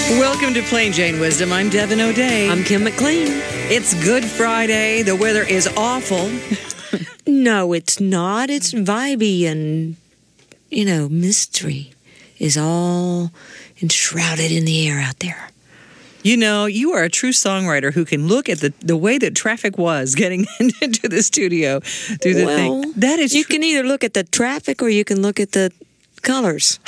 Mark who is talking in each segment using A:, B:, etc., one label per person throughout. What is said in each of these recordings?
A: Welcome to Plain Jane Wisdom. I'm Devin O'Day.
B: I'm Kim McLean.
A: It's Good Friday. The weather is awful.
B: No, it's not. It's vibey and, mystery is all enshrouded in the air out there.
A: You know, you are a true songwriter who can look at the way that traffic was getting into the studio through the thing. That is
B: you can either look at the traffic or you can look at the colors.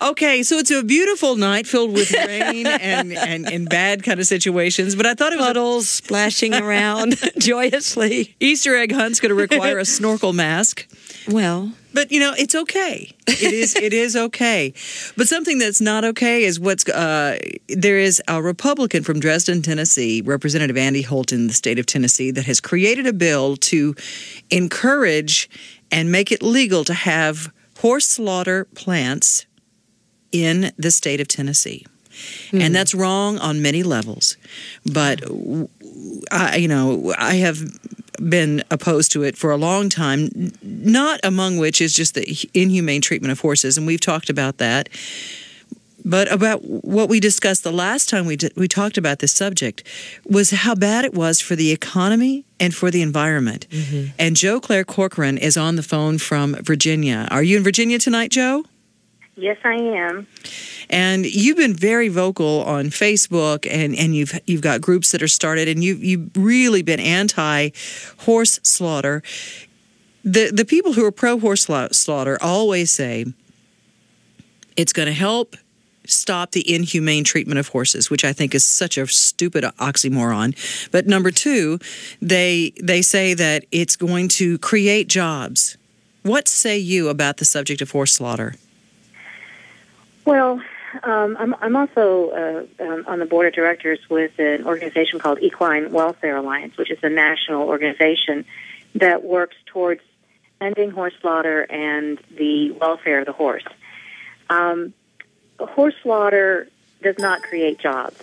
A: Okay, so it's a beautiful night filled with rain and bad kind of situations, but I thought it was
B: puddles splashing around joyously.
A: Easter egg hunt's going to require a snorkel mask.
B: Well,
A: but it's okay. It is okay. But something that's not okay is there is a Republican from Dresden, Tennessee, Representative Andy Holt in the state of Tennessee, that has created a bill to encourage and make it legal to have horse slaughter plants in the state of Tennessee. And that's wrong on many levels. But I have been opposed to it for a long time, not among which is just the inhumane treatment of horses, and we've talked about that. But about what we discussed the last time we talked about this subject was how bad it was for the economy and for the environment. Mm-hmm. And Jo Claire Corcoran is on the phone from Virginia. Are you in Virginia tonight, Jo?
C: Yes, I am.
A: And you've been very vocal on Facebook, and you've got groups that are started, and you've really been anti-horse slaughter. The people who are pro-horse slaughter always say it's going to help stop the inhumane treatment of horses, which I think is such a stupid oxymoron. But number two, they say that it's going to create jobs. What say you about the subject of horse slaughter?
C: Well, I'm also on the board of directors with an organization called Equine Welfare Alliance, which is a national organization that works towards ending horse slaughter and the welfare of the horse. Horse slaughter does not create jobs.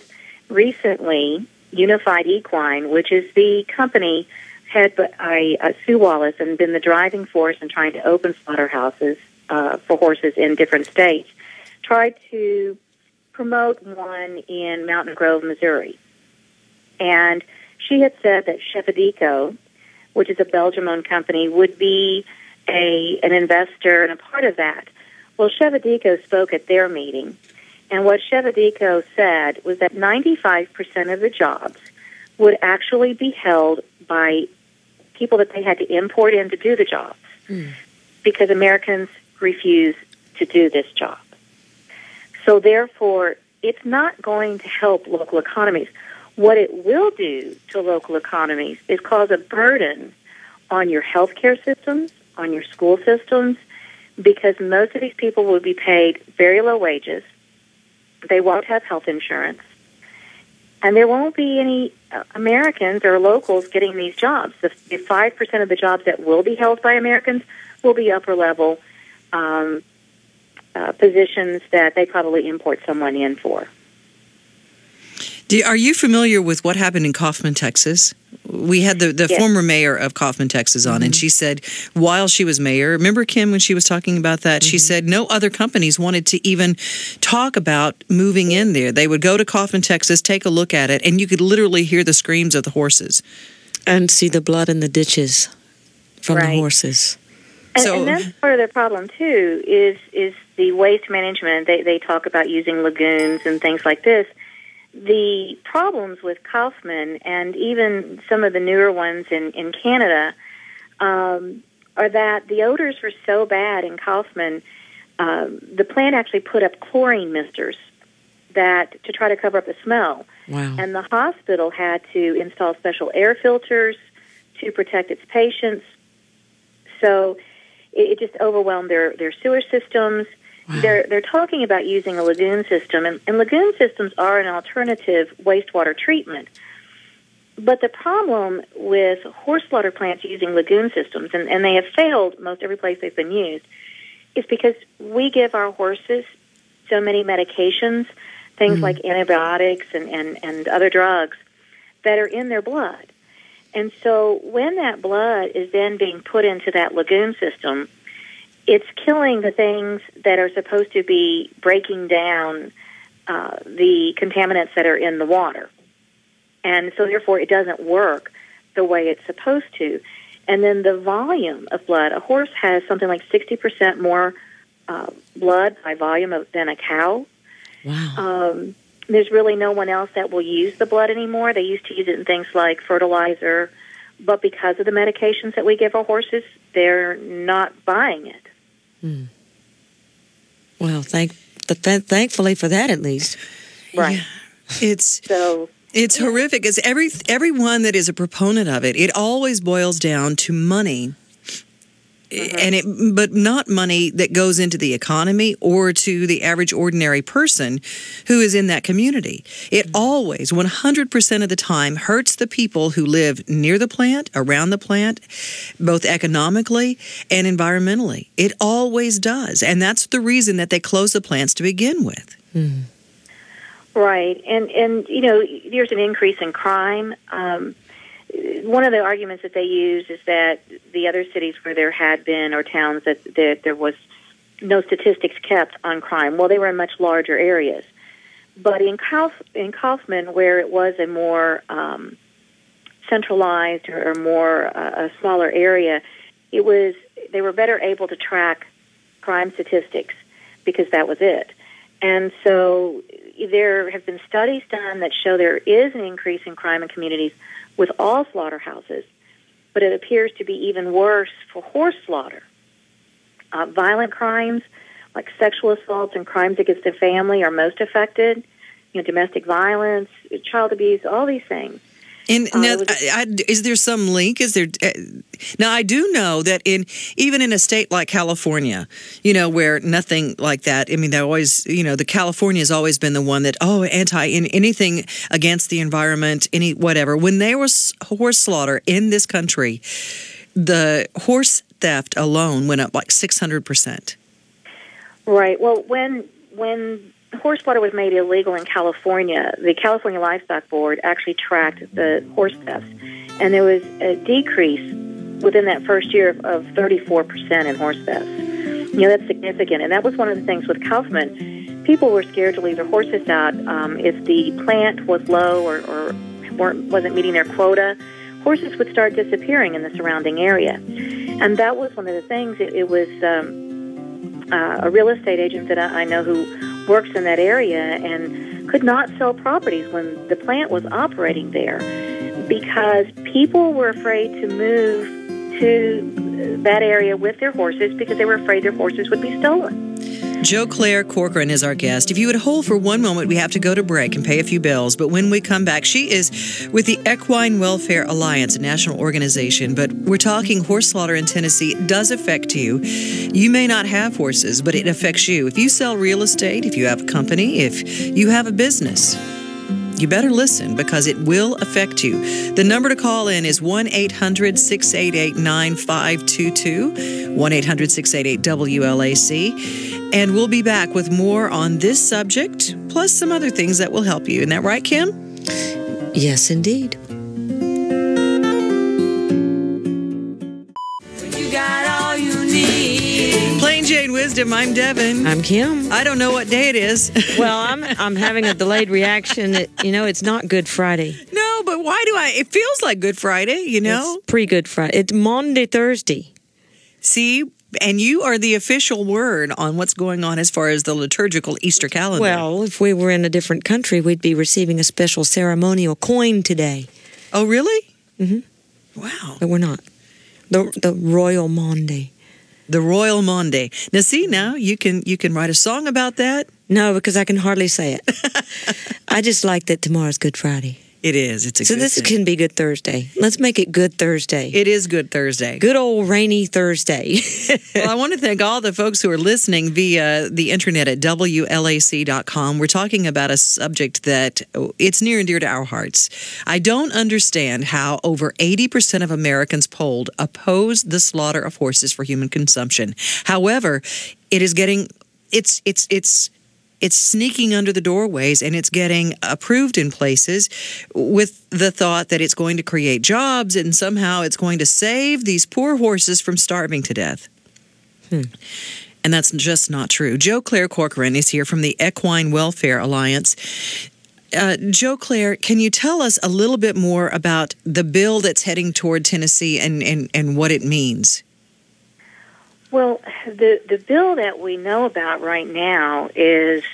C: Recently, Unified Equine, which is the company headed by Sue Wallace and been the driving force in trying to open slaughterhouses for horses in different states, tried to promote one in Mountain Grove, Missouri. And she had said that Chevadico, which is a Belgium-owned company, would be an investor and a part of that. Well, Chevadico spoke at their meeting, and what Chevadico said was that 95% of the jobs would actually be held by people that they had to import in to do the jobs because Americans refuse to do this job. So therefore, it's not going to help local economies. What it will do to local economies is cause a burden on your healthcare systems, on your school systems, because most of these people will be paid very low wages. They won't have health insurance. And there won't be any Americans or locals getting these jobs. The 5% of the jobs that will be held by Americans will be upper-level positions that they probably import someone in for.
A: Are you familiar with what happened in Kaufman, Texas? We had the
C: Yes.
A: former mayor of Kaufman, Texas on, and she said while she was mayor, remember, Kim, when she was talking about that, she said no other companies wanted to even talk about moving in there. They would go to Kaufman, Texas, take a look at it, and you could literally hear the screams of the horses.
B: and see the blood in the ditches from the horses.
C: And that's part of the problem, too, is the waste management. They talk about using lagoons and things like this. The problems with Kaufman and even some of the newer ones in Canada are that the odors were so bad in Kaufman, the plant actually put up chlorine misters to try to cover up the smell.
B: Wow.
C: And the hospital had to install special air filters to protect its patients. So it just overwhelmed their sewer systems. Wow. They're talking about using a lagoon system, and lagoon systems are an alternative wastewater treatment. But the problem with horse slaughter plants using lagoon systems, and they have failed most every place they've been used, is because we give our horses so many medications, things like antibiotics and other drugs that are in their blood. And so when that blood is then being put into that lagoon system, it's killing the things that are supposed to be breaking down the contaminants that are in the water. And so, therefore, it doesn't work the way it's supposed to. And then the volume of blood, a horse has something like 60% more blood by volume than a cow.
B: Wow.
C: There's really no one else that will use the blood anymore. They used to use it in things like fertilizer, but because of the medications that we give our horses, they're not buying it.
B: Hmm. Well, thankfully for that, at least.
C: Right.
A: Yeah. It's horrific. It's everyone that is a proponent of it. It always boils down to money. But not money that goes into the economy or to the average ordinary person who is in that community. It always, 100% of the time, hurts the people who live near the plant, around the plant, both economically and environmentally. It always does. And that's the reason that they close the plants to begin with.
B: Mm.
C: Right. And there's an increase in crime. One of the arguments that they use is that the other cities where there had been, or towns that there was no statistics kept on crime, well, they were in much larger areas. But in Kaufman, where it was a more centralized or more a smaller area, they were better able to track crime statistics because that was it. And so there have been studies done that show there is an increase in crime in communities with all slaughterhouses, but it appears to be even worse for horse slaughter. Violent crimes like sexual assaults and crimes against the family are most affected. Domestic violence, child abuse, all these things.
A: And now, is there some link? Now, I do know that even in a state like California, where nothing like that. I mean, they always, the California has always been the one that anything against the environment, whatever. When there was horse slaughter in this country, the horse theft alone went up like 600%.
C: Right. Well, when horse slaughter was made illegal in California, the California Livestock Board actually tracked the horse thefts, and there was a decrease within that first year of 34% in horse thefts. That's significant, and that was one of the things with Kaufman. People were scared to leave their horses out if the plant was low or wasn't meeting their quota. Horses would start disappearing in the surrounding area, and that was one of the things. It was a real estate agent that I know who works in that area and could not sell properties when the plant was operating there because people were afraid to move to that area with their horses because they were afraid their horses would be stolen.
A: Jo Claire Corcoran is our guest. If you would hold for one moment, we have to go to break and pay a few bills. But when we come back, she is with the Equine Welfare Alliance, a national organization. But we're talking horse slaughter in Tennessee. It does affect you. You may not have horses, but it affects you. If you sell real estate, if you have a company, if you have a business, you better listen because it will affect you. The number to call in is 1-800-688-9522, 1-800-688-WLAC. And we'll be back with more on this subject, plus some other things that will help you. Isn't that right, Kim?
B: Yes, indeed.
D: You got all you need.
A: Plain Jane Wisdom, I'm Devin.
B: I'm Kim.
A: I don't know what day it is.
B: Well, I'm having a delayed reaction. It's not Good Friday.
A: No, but why do it feels like Good Friday,
B: It's pre-Good Friday. It's Maundy Thursday.
A: See? And you are the official word on what's going on as far as the liturgical Easter calendar.
B: Well, if we were in a different country, we'd be receiving a special ceremonial coin today.
A: Oh, really?
B: Mm-hmm.
A: Wow.
B: But we're not. The Royal Maundy.
A: The Royal Maundy. Now, see, now you can write a song about that.
B: No, because I can hardly say it. I just like that tomorrow's Good Friday.
A: It is. It's a
B: so
A: good
B: this
A: thing.
B: can be Good Thursday. Let's make it Good Thursday.
A: It is Good Thursday.
B: Good old rainy Thursday.
A: Well, I want to thank all the folks who are listening via the internet at WLAC.com. We're talking about a subject that it's near and dear to our hearts. I don't understand how over 80% of Americans polled oppose the slaughter of horses for human consumption. However, it is getting it's sneaking under the doorways and it's getting approved in places with the thought that it's going to create jobs and somehow it's going to save these poor horses from starving to death. And that's just not true. Jo Claire Corcoran is here from the Equine Welfare Alliance. Jo Claire, can you tell us a little bit more about the bill that's heading toward Tennessee and what it means?
C: Well, the bill that we know about right now is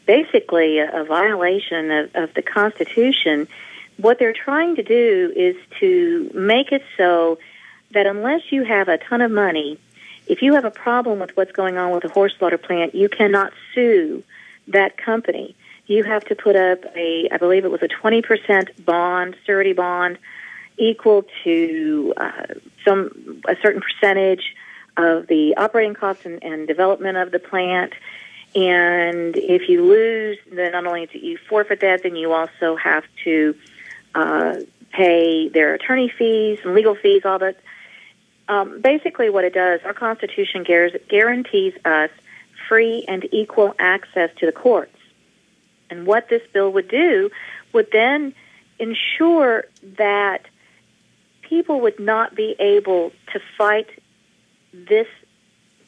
C: basically a violation of the Constitution. What they're trying to do is to make it so that unless you have a ton of money, if you have a problem with what's going on with the horse slaughter plant, you cannot sue that company. You have to put up I believe it was a 20% bond, surety bond, equal to a certain percentage of the operating costs and development of the plant. And if you lose, then not only do you forfeit that, then you also have to pay their attorney fees and legal fees, all that. Basically what it does, our Constitution guarantees us free and equal access to the courts. And what this bill would do would then ensure that people would not be able to fight this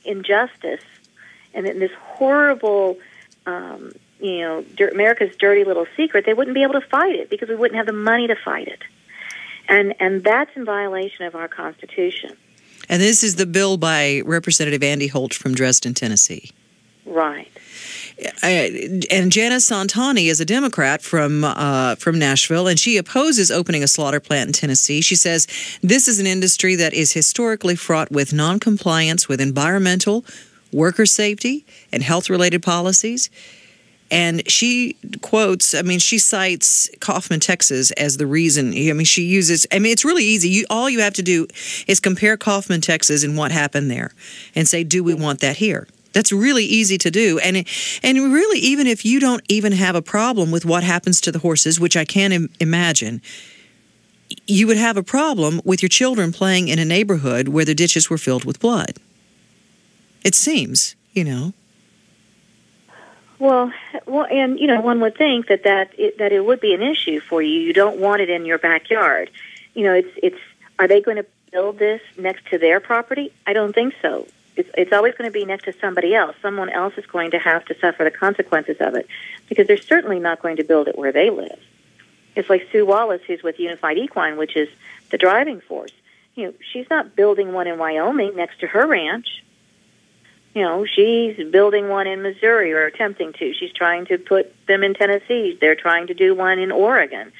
C: injustice and in this horrible, America's dirty little secret. They wouldn't be able to fight it because we wouldn't have the money to fight it. And that's in violation of our Constitution.
A: And this is the bill by Representative Andy Holt from Dresden, Tennessee.
C: Right.
A: And Janice Santani is a Democrat from Nashville, and she opposes opening a slaughter plant in Tennessee. She says this is an industry that is historically fraught with noncompliance with environmental, worker safety, and health-related policies. And she she cites Kaufman, Texas as the reason. She uses, it's really easy. All you have to do is compare Kaufman, Texas and what happened there and say, do we want that here? That's really easy to do. And really, even if you don't even have a problem with what happens to the horses, which I can't imagine, you would have a problem with your children playing in a neighborhood where the ditches were filled with blood. It seems,
C: Well, and one would think that it would be an issue for you. You don't want it in your backyard. Are they going to build this next to their property? I don't think so. It's always going to be next to somebody else. Someone else is going to have to suffer the consequences of it because they're certainly not going to build it where they live. It's like Sue Wallace, who's with Unified Equine, which is the driving force. She's not building one in Wyoming next to her ranch. She's building one in Missouri or attempting to. She's trying to put them in Tennessee. They're trying to do one in Oregon,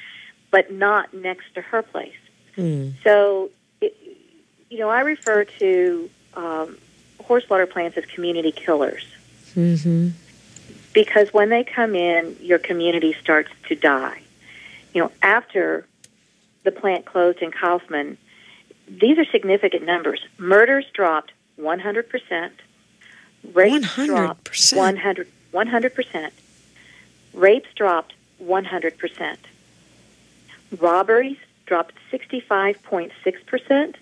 C: but not next to her place. So, I refer to horse slaughter plants as community killers. Mm-hmm. Because when they come in, your community starts to die. After the plant closed in Kaufman, these are significant numbers. Murders dropped 100%. Rapes dropped 100%. Rapes dropped 100%. Robberies dropped 65.6%.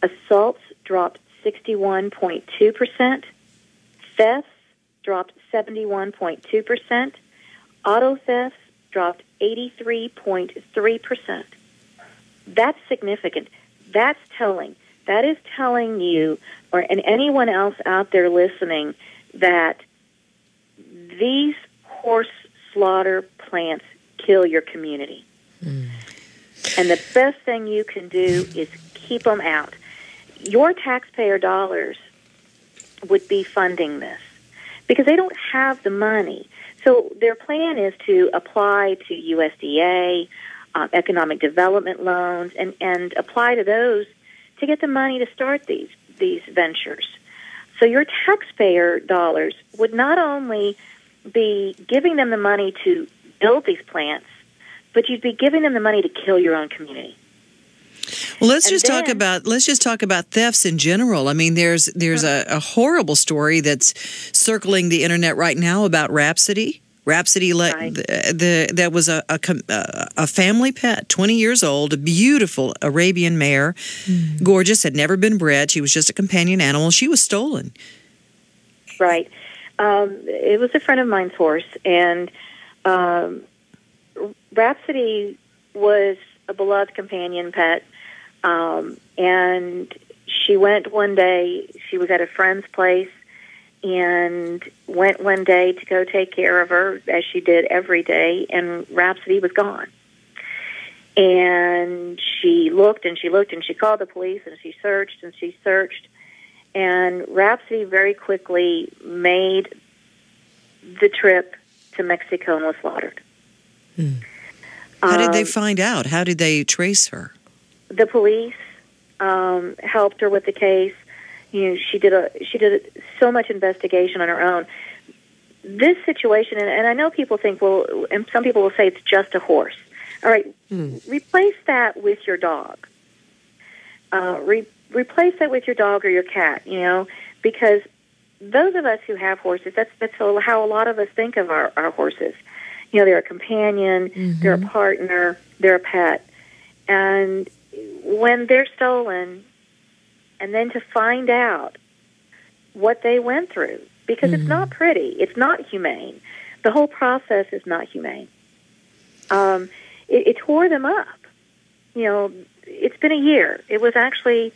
C: Assaults dropped 61.2%. Thefts dropped 71.2%. Auto thefts dropped 83.3%. That's significant. That's telling. That is telling you, and anyone else out there listening, that these horse slaughter plants kill your community. And the best thing you can do is keep them out. Your taxpayer dollars would be funding this because they don't have the money. So their plan is to apply to USDA, economic development loans, and apply to those to get the money to start these ventures. So your taxpayer dollars would not only be giving them the money to build these plants, but you'd be giving them the money to kill your own community.
A: Well, let's just talk about thefts in general. There's a horrible story that's circling the internet right now about Rhapsody. Rhapsody, that was a family pet, 20 years old, a beautiful Arabian mare, gorgeous, had never been bred. She was just a companion animal. She was stolen.
C: Right. It was a friend of mine's horse, and Rhapsody was a beloved companion pet, and she went one day, she was at a friend's place, and went one day to go take care of her, as she did every day, and Rhapsody was gone. And she looked and she looked and she called the police and she searched and she searched. And Rhapsody very quickly made the trip to Mexico and was slaughtered.
A: How did they find out? How did they trace her?
C: The police helped her with the case. She did so much investigation on her own. This situation, and I know people think, well, and some people will say it's just a horse. All right, replace that with your dog. Replace that with your dog or your cat, because those of us who have horses, that's how a lot of us think of our horses. They're a companion, they're a partner, they're a pet. And when they're stolen, and then to find out what they went through, because it's not pretty, it's not humane. The whole process is not humane. It tore them up. It's been a year. It was actually,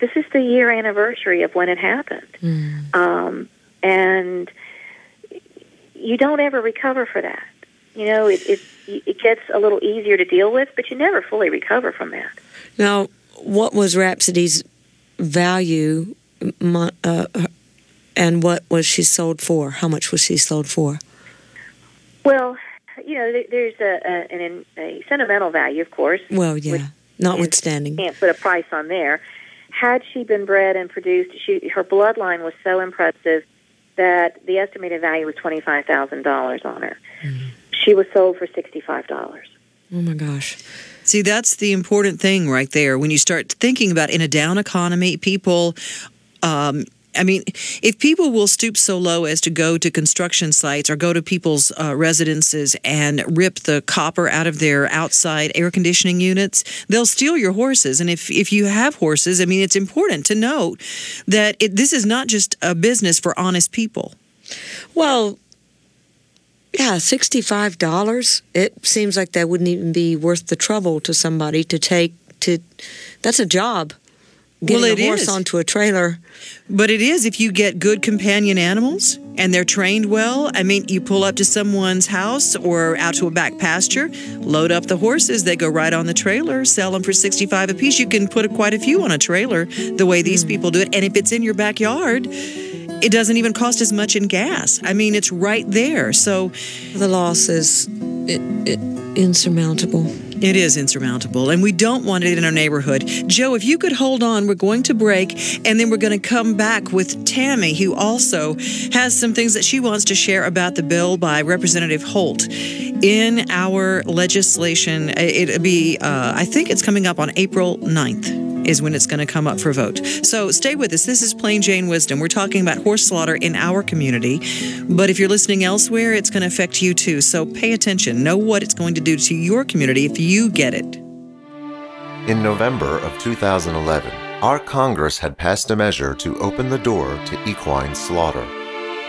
C: this is the year anniversary of when it happened. And you don't ever recover for that. It gets a little easier to deal with, but you never fully recover from that.
B: Now, what was Rhapsody's value, and what was she sold for? How much was she sold for?
C: Well, there's a sentimental value, of course.
B: Well, yeah, notwithstanding.
C: Can't put a price on there. Had she been bred and produced, her bloodline was so impressive that the estimated value was $25,000 on her. She was sold for $65.
B: Oh, my gosh.
A: See, that's the important thing right there. When you start thinking about in a down economy, people, if people will stoop so low as to go to construction sites or go to people's residences and rip the copper out of their outside air conditioning units, they'll steal your horses. And if you have horses, it's important to note that this is not just a business for honest people.
B: Well, yeah, $65. It seems like that wouldn't even be worth the trouble to somebody to take to. That's a job. Getting a horse onto a trailer.
A: But it is if you get good companion animals and they're trained well. You pull up to someone's house or out to a back pasture, load up the horses, they go right on the trailer, sell them for $65 a piece. You can put quite a few on a trailer the way these people do it. And if it's in your backyard, it doesn't even cost as much in gas. It's right there. So
B: the loss is insurmountable.
A: It is insurmountable, and we don't want it in our neighborhood. Joe, if you could hold on, we're going to break, and then we're going to come back with Tammy, who also has some things that she wants to share about the bill by Representative Holt. In our legislation, it'll be, I think it's coming up on April 9th. Is when it's going to come up for vote. So stay with us. This is Plain Jane Wisdom. We're talking about horse slaughter in our community, but if you're listening elsewhere, it's going to affect you too. So pay attention. Know what it's going to do to your community if you get it.
E: In November of 2011, our Congress had passed a measure to open the door to equine slaughter.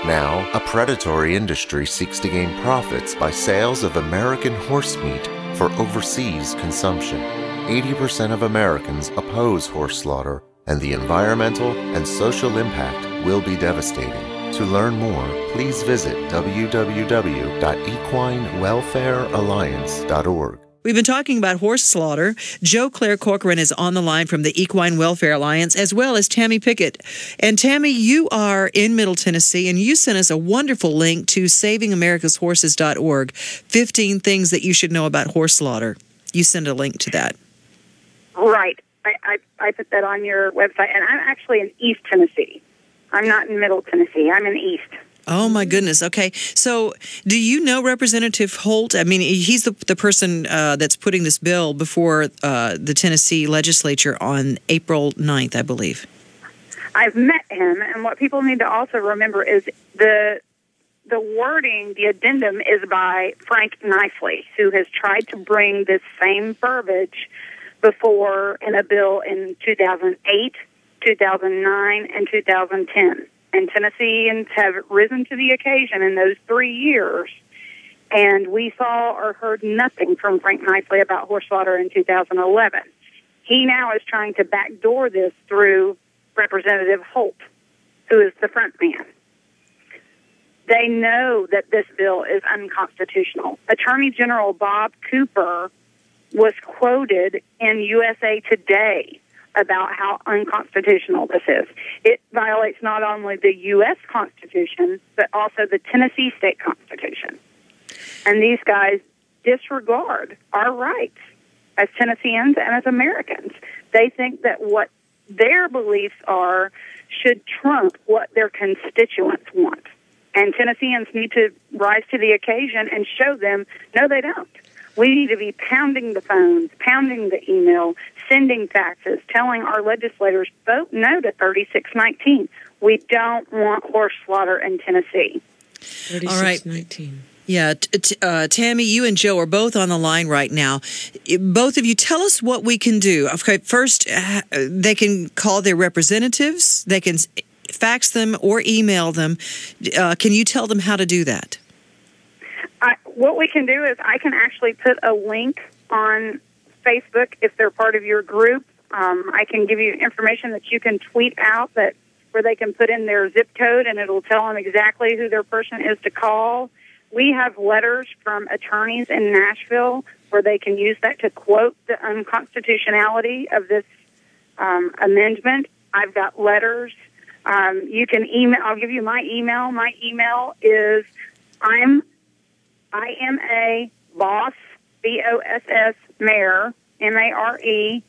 E: Now, a predatory industry seeks to gain profits by sales of American horse meat for overseas consumption. 80% of Americans oppose horse slaughter, and the environmental and social impact will be devastating. To learn more, please visit www.equinewelfarealliance.org.
A: We've been talking about horse slaughter. Jo Claire Corcoran is on the line from the Equine Welfare Alliance, as well as Tammy Pickett. And Tammy, you are in Middle Tennessee, and you sent us a wonderful link to savingamericashorses.org, 15 things that you should know about horse slaughter. You send a link to that.
F: Right. I put that on your website, and I'm actually in East Tennessee. I'm not in Middle Tennessee. I'm in East.
A: Oh, my goodness. Okay. So do you know Representative Holt? He's the person that's putting this bill before the Tennessee legislature on April 9th, I believe.
F: I've met him, and what people need to also remember is the wording, the addendum, is by Frank Nicely, who has tried to bring this same verbiage before in a bill in 2008, 2009, and 2010. And Tennesseans have risen to the occasion in those 3 years. And we saw or heard nothing from Frank Nicely about horse slaughter in 2011. He now is trying to backdoor this through Representative Holt, who is the front man. They know that this bill is unconstitutional. Attorney General Bob Cooper was quoted in USA Today about how unconstitutional this is. It violates not only the U.S. Constitution, but also the Tennessee State Constitution. And these guys disregard our rights as Tennesseans and as Americans. They think that what their beliefs are should trump what their constituents want. And Tennesseans need to rise to the occasion and show them, no, they don't. We need to be pounding the phones, pounding the email, sending faxes, telling our legislators, vote no to 3619. We don't want horse slaughter in Tennessee.
B: 3619.
A: Yeah, Tammy, you and Joe are both on the line right now. Both of you, tell us what we can do. Okay, first, they can call their representatives. They can fax them or email them. Can you tell them how to do that?
F: What we can do is I can actually put a link on Facebook if they're part of your group. I can give you information that you can tweet out where they can put in their zip code, and it'll tell them exactly who their person is to call. We have letters from attorneys in Nashville where they can use that to quote the unconstitutionality of this amendment. I've got letters. You can email. I'll give you my email. My email is I am a boss, BOSS, Mare, MARE,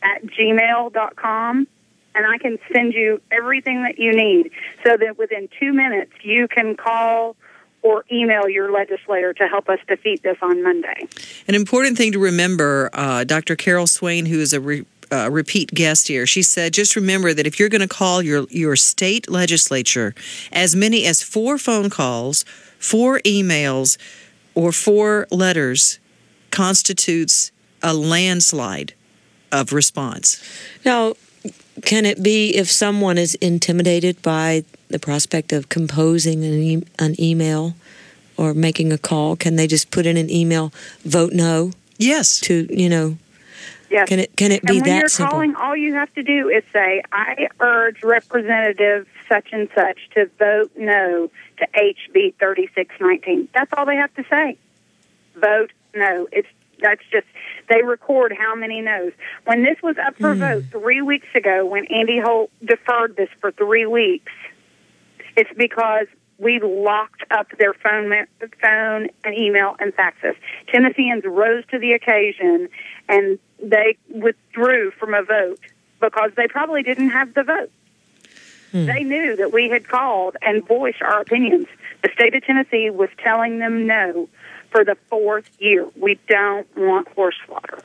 F: @gmail.com, and I can send you everything that you need so that within 2 minutes you can call or email your legislator to help us defeat this on Monday.
A: An important thing to remember, Dr. Carol Swain, who is a repeat guest here, she said, just remember that if you're going to call your state legislature, as many as 4 phone calls, 4 emails, or 4 letters constitutes a landslide of response.
B: Now, can it be if someone is intimidated by the prospect of composing an email or making a call, can they just put in an email, vote no?
A: Yes.
F: Yes.
B: Can it be that simple?
F: And when you're calling, all you have to do is say, I urge Representative such and such to vote no to HB 3619. That's all they have to say. Vote no. They record how many no's. When this was up for vote 3 weeks ago, when Andy Holt deferred this for 3 weeks, it's because we locked up their phone and email and faxes. Tennesseans rose to the occasion, and they withdrew from a vote because they probably didn't have the vote. They knew that we had called and voiced our opinions. The state of Tennessee was telling them no for the 4th year. We don't want horse slaughter.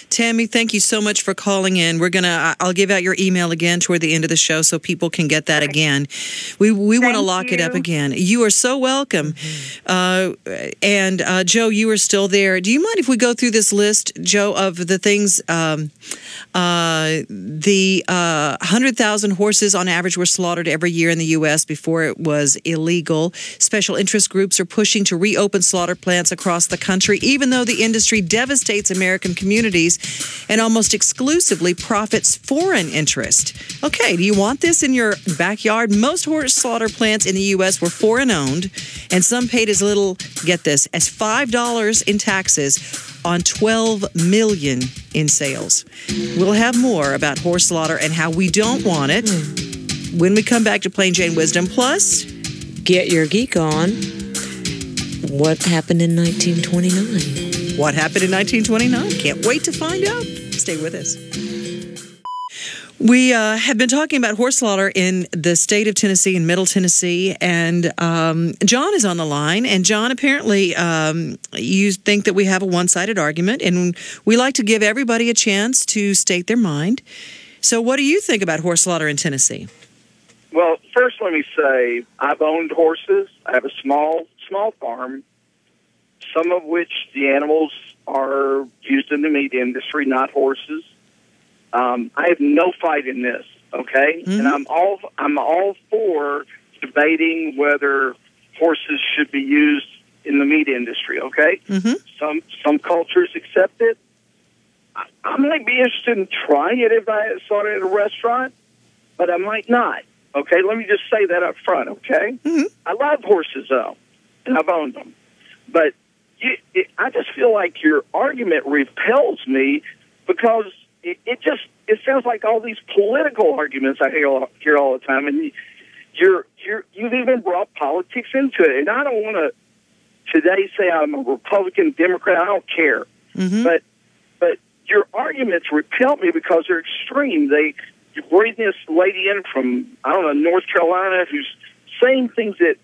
A: Tammy, thank you so much for calling in. I'll give out your email again toward the end of the show so people can get that again. We want to lock it up again. You are so welcome. And Joe, you are still there. Do you mind if we go through this list, Joe, of the things, the 100,000 horses on average were slaughtered every year in the U.S. before it was illegal. Special interest groups are pushing to reopen slaughter plants across the country, even though the industry devastates American communities and almost exclusively profits foreign interest. Okay, do you want this in your backyard? Most horse slaughter plants in the U.S. were foreign-owned, and some paid as little, get this, as $5 in taxes on $12 million in sales. We'll have more about horse slaughter and how we don't want it when we come back to Plain Jane Wisdom. Plus,
B: get your geek on. What happened in 1929?
A: What happened in 1929? Can't wait to find out. Stay with us. We have been talking about horse slaughter in the state of Tennessee and Middle Tennessee, and John is on the line. And John, apparently you think that we have a one-sided argument, and we like to give everybody a chance to state their mind. So what do you think about horse slaughter in Tennessee?
G: Well, first let me say I've owned horses. I have a small farm, some of which the animals are used in the meat industry, not horses. I have no fight in this, okay? Mm-hmm. And I'm all for debating whether horses should be used in the meat industry, okay? Mm-hmm. Some cultures accept it. I might be interested in trying it if I saw it at a restaurant, but I might not. Okay, let me just say that up front, okay?
A: Mm-hmm.
G: I love horses, though, and I've owned them. But I just feel like your argument repels me because it sounds like all these political arguments I hear all the time, and you've even brought politics into it. And I don't want to today say I'm a Republican, Democrat. I don't care.
A: Mm-hmm.
G: But your arguments repel me because they're extreme. You bring this lady in from, I don't know, North Carolina who's saying things that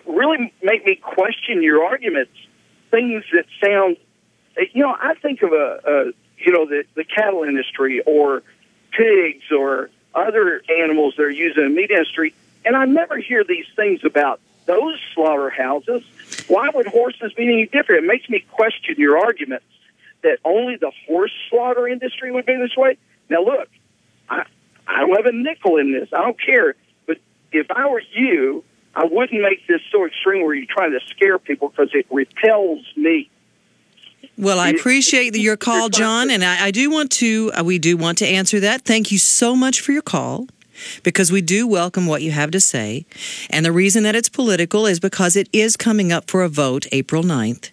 G: really make me question your arguments, things that sound, I think of the cattle industry or pigs or other animals that are used in the meat industry, and I never hear these things about those slaughterhouses. Why would horses be any different? It makes me question your arguments that only the horse slaughter industry would be this way. Now, look, I don't have a nickel in this. I don't care. But if I were you, I wouldn't make this so extreme where you're trying to scare people because it repels me.
A: Well, I appreciate your call, John, and we do want to answer that. Thank you so much for your call, because we do welcome what you have to say. And the reason that it's political is because it is coming up for a vote April 9th.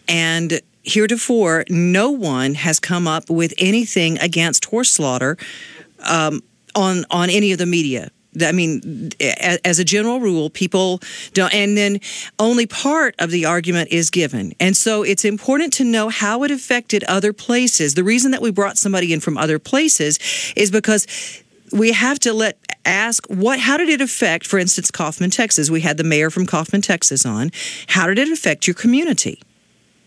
A: And heretofore, no one has come up with anything against horse slaughter on any of the media. I mean, as a general rule, people don't, and then only part of the argument is given. And so it's important to know how it affected other places. The reason that we brought somebody in from other places is because we have to ask how did it affect, for instance, Kaufman, Texas? We had the mayor from Kaufman, Texas on. How did it affect your community?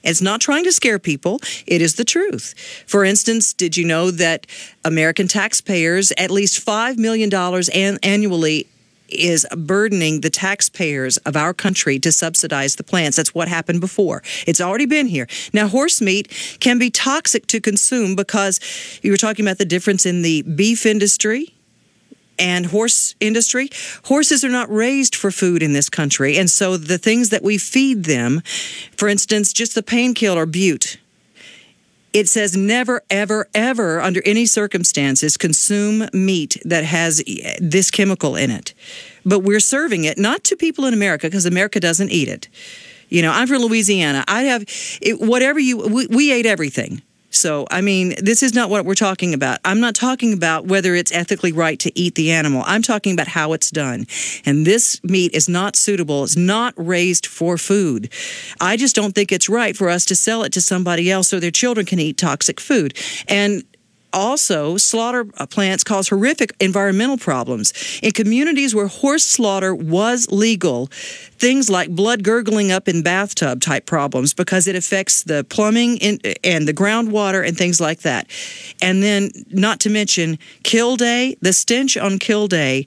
A: It's not trying to scare people. It is the truth. For instance, did you know that American taxpayers, at least $5 million annually, is burdening the taxpayers of our country to subsidize the plants? That's what happened before. It's already been here. Now, horse meat can be toxic to consume because you were talking about the difference in the beef industry and horse industry. Horses are not raised for food in this country, and so the things that we feed them, for instance, just the painkiller Bute, it says never, ever, ever, under any circumstances, consume meat that has this chemical in it. But we're serving it not to people in America because America doesn't eat it. I'm from Louisiana. We ate everything. So, I mean, this is not what we're talking about. I'm not talking about whether it's ethically right to eat the animal. I'm talking about how it's done. And this meat is not suitable. It's not raised for food. I just don't think it's right for us to sell it to somebody else so their children can eat toxic food. And also, slaughter plants cause horrific environmental problems. In communities where horse slaughter was legal, things like blood gurgling up in bathtub type problems because it affects the plumbing and the groundwater and things like that. And then, not to mention, kill day, the stench on kill day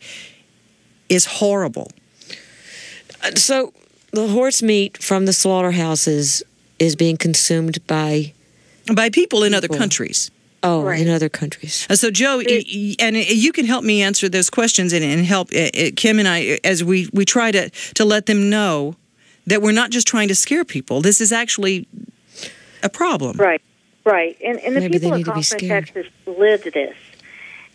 A: is horrible.
B: So the horse meat from the slaughterhouses is being consumed by
A: people in other countries.
B: Oh,
C: right.
B: In other countries.
A: So, Joe, and you can help me answer those questions and help Kim and I as we try to let them know that we're not just trying to scare people. This is actually a problem.
C: Right. And the
B: Maybe
C: people of Corcoran, Texas lived this.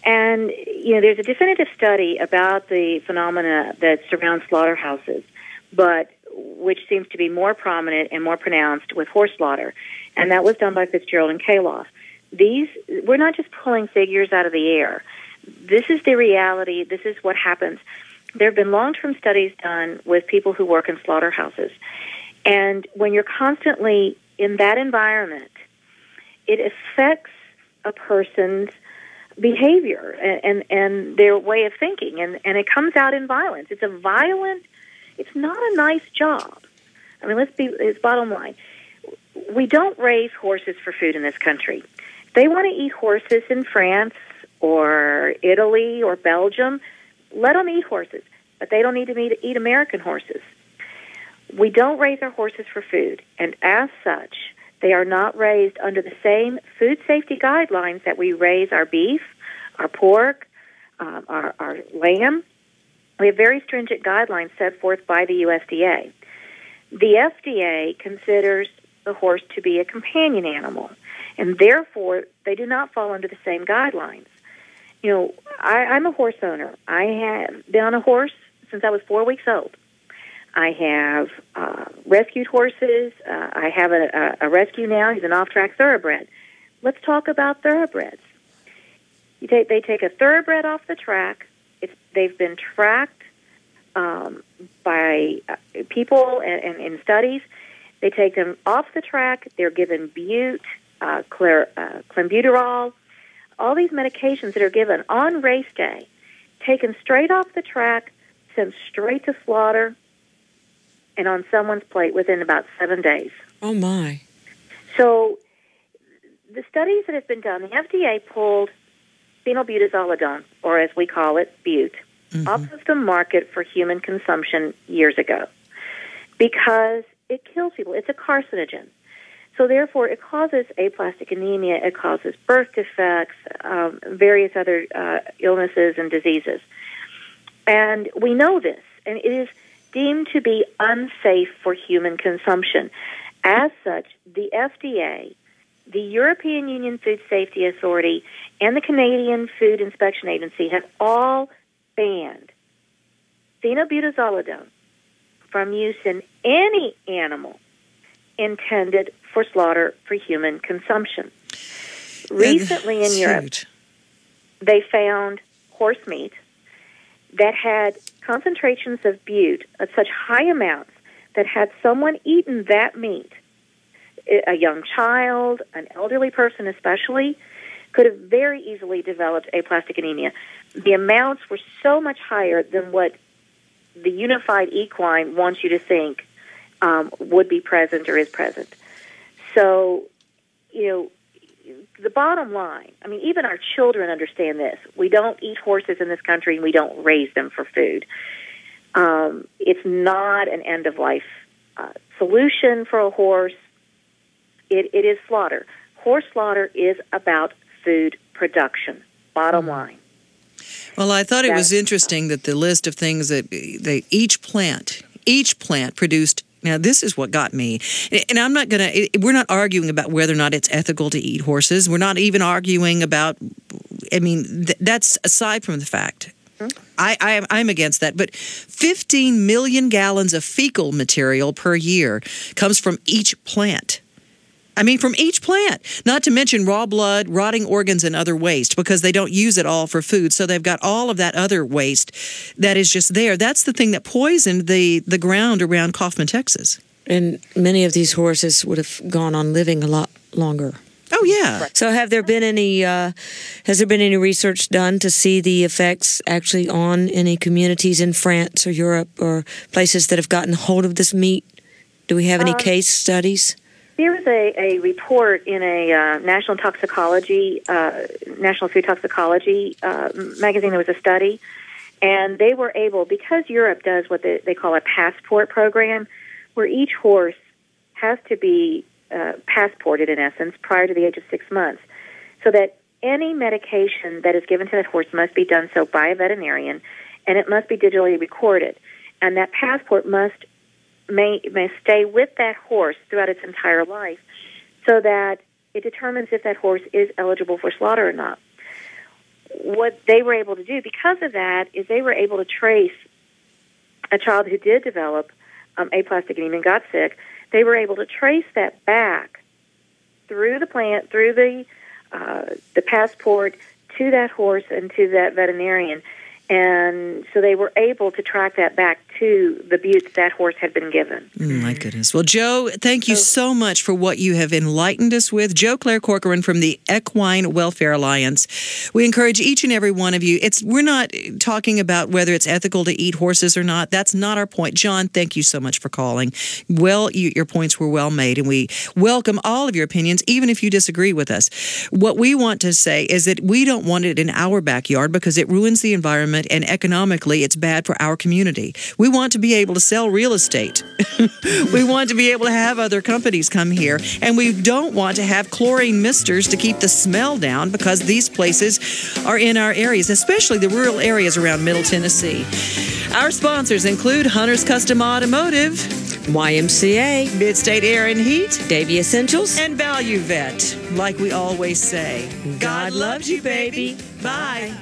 C: And, there's a definitive study about the phenomena that surrounds slaughterhouses, but which seems to be more prominent and more pronounced with horse slaughter. And that was done by Fitzgerald and Kaloff. We're not just pulling figures out of the air. This is the reality. This is what happens. There have been long-term studies done with people who work in slaughterhouses. And when you're constantly in that environment, it affects a person's behavior and their way of thinking. And it comes out in violence. It's not a nice job. I mean, it's bottom line. We don't raise horses for food in this country. They want to eat horses in France or Italy or Belgium. Let them eat horses, but they don't need to eat American horses. We don't raise our horses for food, and as such, they are not raised under the same food safety guidelines that we raise our beef, our pork, our lamb. We have very stringent guidelines set forth by the USDA. The FDA considers the horse to be a companion animal, and therefore they do not fall under the same guidelines. I'm a horse owner. I have been on a horse since I was 4 weeks old. I have rescued horses. I have a rescue now. He's an off-track thoroughbred. Let's talk about thoroughbreds. They take a thoroughbred off the track. They've been tracked by people and in studies. They take them off the track. They're given bute, clenbuterol, all these medications that are given on race day, taken straight off the track, sent straight to slaughter, and on someone's plate within about 7 days.
B: Oh, my.
C: So the studies that have been done, the FDA pulled phenylbutazolidone, or as we call it, bute, off of the market for human consumption years ago because it kills people. It's a carcinogen. So therefore, it causes aplastic anemia. It causes birth defects, various other illnesses and diseases. And we know this, and it is deemed to be unsafe for human consumption. As such, the FDA, the European Union Food Safety Authority, and the Canadian Food Inspection Agency have all banned phenylbutazolidone from use in any animal intended for slaughter for human consumption. Recently in Europe, they found horse meat that had concentrations of bute at such high amounts that had someone eaten that meat, a young child, an elderly person especially, could have very easily developed aplastic anemia. The amounts were so much higher than what the unified equine wants you to think would be present or is present. So, the bottom line, I mean, even our children understand this. We don't eat horses in this country, and we don't raise them for food. It's not an end-of-life solution for a horse. It is slaughter. Horse slaughter is about food production, bottom line.
A: Well, I thought it was interesting that the list of things that each plant produced. Now, this is what got me. And I'm not going to, we're not arguing about whether or not it's ethical to eat horses. We're not even arguing about, that's aside from the fact. I'm against that. But 15 million gallons of fecal material per year comes from each plant. From each plant, not to mention raw blood, rotting organs, and other waste, because they don't use it all for food. So they've got all of that other waste that is just there. That's the thing that poisoned the ground around Kaufman, Texas.
B: And many of these horses would have gone on living a lot longer.
A: Oh, yeah.
B: So has there been any research done to see the effects actually on any communities in France or Europe or places that have gotten hold of this meat? Do we have any case studies?
C: There was a report in a National Food Toxicology magazine. There was a study, and they were able, because Europe does what they call a passport program, where each horse has to be passported, in essence, prior to the age of 6 months, so that any medication that is given to that horse must be done so by a veterinarian, and it must be digitally recorded. And that passport may stay with that horse throughout its entire life, so that it determines if that horse is eligible for slaughter or not. What they were able to do because of that is they were able to trace a child who did develop aplastic anemia and got sick. They were able to trace that back through the plant, through the passport, to that horse and to that veterinarian. And so they were able to track that back to the bute that horse had been given.
A: My goodness. Well, Jo, thank you so much for what you have enlightened us with. Jo Claire Corcoran from the Equine Welfare Alliance. We encourage each and every one of you. We're not talking about whether it's ethical to eat horses or not. That's not our point. John, thank you so much for calling. Well, your points were well made, and we welcome all of your opinions, even if you disagree with us. What we want to say is that we don't want it in our backyard because it ruins the environment, and economically it's bad for our community. We want to be able to sell real estate. We want to be able to have other companies come here, and we don't want to have chlorine misters to keep the smell down because these places are in our areas, especially the rural areas around Middle Tennessee. Our sponsors include Hunter's Custom Automotive,
B: YMCA,
A: Midstate Air and Heat,
B: Davy Essentials,
A: and Value Vet. Like we always say, God loves you, baby. Bye.